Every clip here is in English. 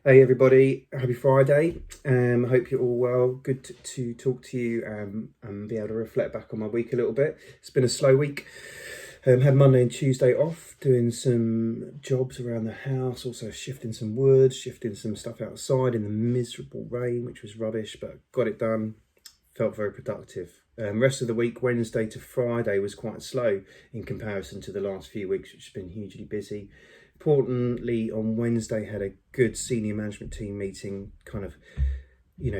Hey everybody, happy Friday. Hope you're all well. Good to talk to you and be able to reflect back on my week a little bit. It's been a slow week. Had Monday and Tuesday off, doing some jobs around the house, also shifting some wood, shifting some stuff outside in the miserable rain, which was rubbish, but got it done. Felt very productive. Rest of the week, Wednesday to Friday, was quite slow in comparison to the last few weeks, which has been hugely busy. Importantly, on Wednesday, had a good senior management team meeting, kind of,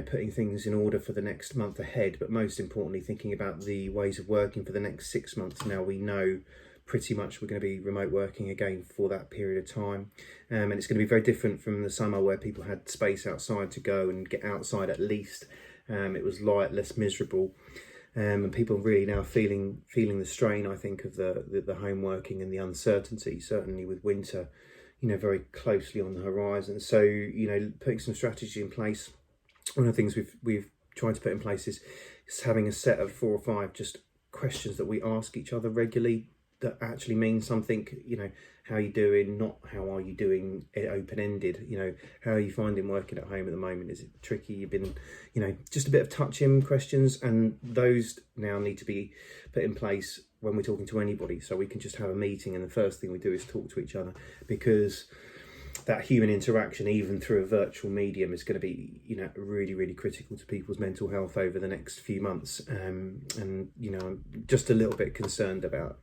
putting things in order for the next month ahead, but most importantly, thinking about the ways of working for the next 6 months. Now we know pretty much we're going to be remote working again for that period of time. And it's going to be very different from the summer where people had space outside to go and get outside at least. It was light, less miserable. And people really now feeling the strain, I think, of the home working and the uncertainty, certainly with winter, very closely on the horizon. So, putting some strategy in place. One of the things we've tried to put in place is having a set of 4 or 5 just questions that we ask each other regularly that actually mean something. How are you doing? Not how are you doing, open-ended. How are you finding working at home at the moment? Is it tricky? You've been, just a bit of touch-in questions, and those now need to be put in place when we're talking to anybody, so we can just have a meeting and the first thing we do is talk to each other, because that human interaction, even through a virtual medium, is going to be, really, really critical to people's mental health over the next few months. And I'm just a little bit concerned about,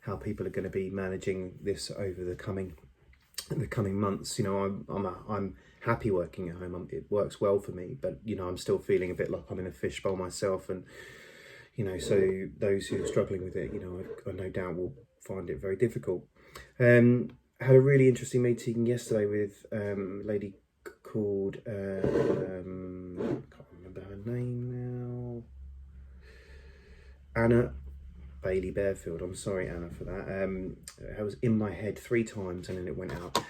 how people are going to be managing this over the coming months. I'm happy working at home. It works well for me, but I'm still feeling a bit like I'm in a fishbowl myself, and so those who are struggling with it, I no doubt will find it very difficult. Had a really interesting meeting yesterday with a lady called, I can't remember her name now, Anna Bailey Bearfield. I'm sorry, Anna, for that. I was in my head 3 times and then it went out.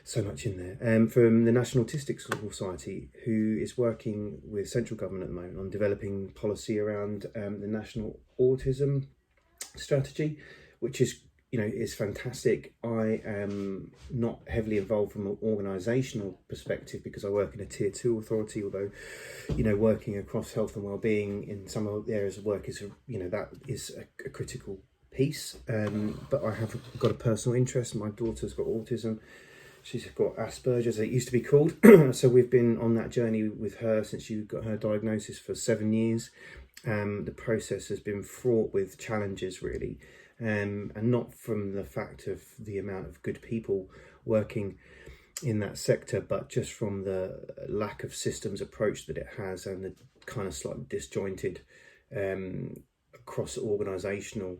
So much in there. From the National Autistic Society, who is working with central government at the moment on developing policy around the national autism strategy, which is fantastic. I am not heavily involved from an organisational perspective because I work in a tier 2 authority, although working across health and wellbeing in some of the areas of work is that is a critical piece. But I have got a personal interest. My daughter's got autism. She's got Asperger's, it used to be called. So we've been on that journey with her since she got her diagnosis for 7 years. The process has been fraught with challenges, really. And not from the fact of the amount of good people working in that sector, but just from the lack of systems approach that it has, and the kind of slightly disjointed across organisational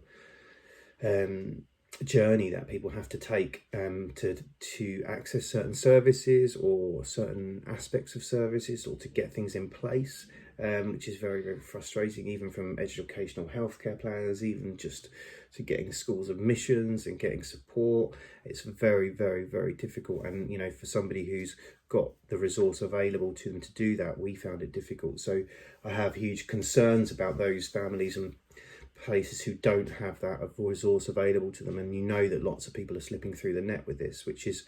journey that people have to take to access certain services or certain aspects of services, or to get things in place, which is very, very frustrating, even from educational healthcare planners, even just to getting schools admissions and getting support. It's very, very, very difficult. And for somebody who's got the resource available to them to do that, we found it difficult. So I have huge concerns about those families and places who don't have that resource available to them. And that lots of people are slipping through the net with this, which is,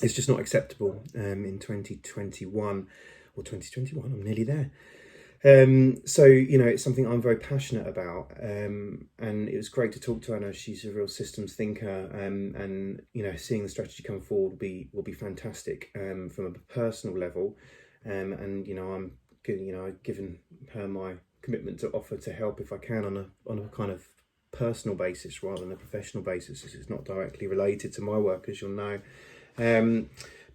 it's just not acceptable in 2021 or 2021. I'm nearly there. So it's something I'm very passionate about, and it was great to talk to Anna. She's a real systems thinker, and seeing the strategy come forward will be fantastic from a personal level, and I'm I've given her my commitment to offer to help if I can on a kind of personal basis rather than a professional basis, as it's not directly related to my work, as you'll know.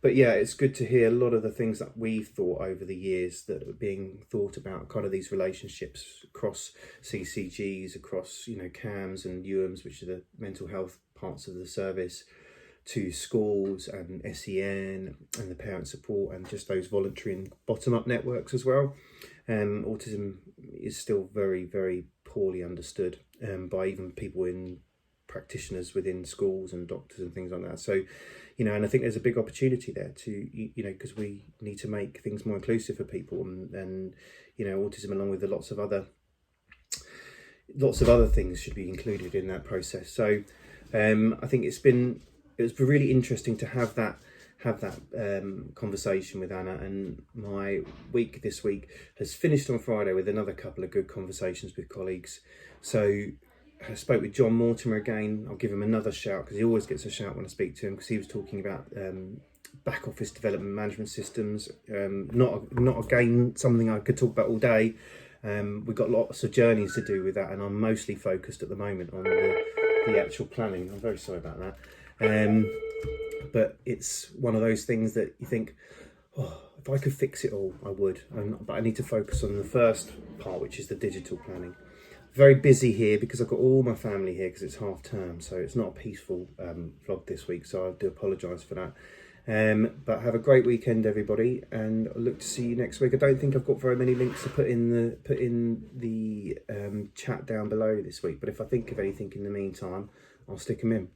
But yeah, it's good to hear a lot of the things that we've thought over the years that are being thought about, kind of these relationships across CCGs, across CAMS and UMs, which are the mental health parts of the service, to schools and SEN and the parent support, and just those voluntary and bottom-up networks as well. Autism is still very, very poorly understood by even people in practitioners within schools and doctors and things like that. So, and I think there's a big opportunity there to, because we need to make things more inclusive for people, and autism, along with lots of other things, should be included in that process. So, I think it was really interesting to have have that conversation with Anna. And my week this week has finished on Friday with another couple of good conversations with colleagues. So I spoke with John Mortimer again. I'll give him another shout because he always gets a shout when I speak to him, because he was talking about back office development management systems. Not again something I could talk about all day. We've got lots of journeys to do with that, and I'm mostly focused at the moment on the actual planning. I'm very sorry about that. But it's one of those things that you think, oh, if I could fix it all, I would. But I need to focus on the first part, which is the digital planning. Very busy here because I've got all my family here because it's half term, so it's not a peaceful vlog this week, so I do apologise for that. But have a great weekend, everybody, and I look to see you next week. I don't think I've got very many links to put in the chat down below this week, but if I think of anything in the meantime, I'll stick them in.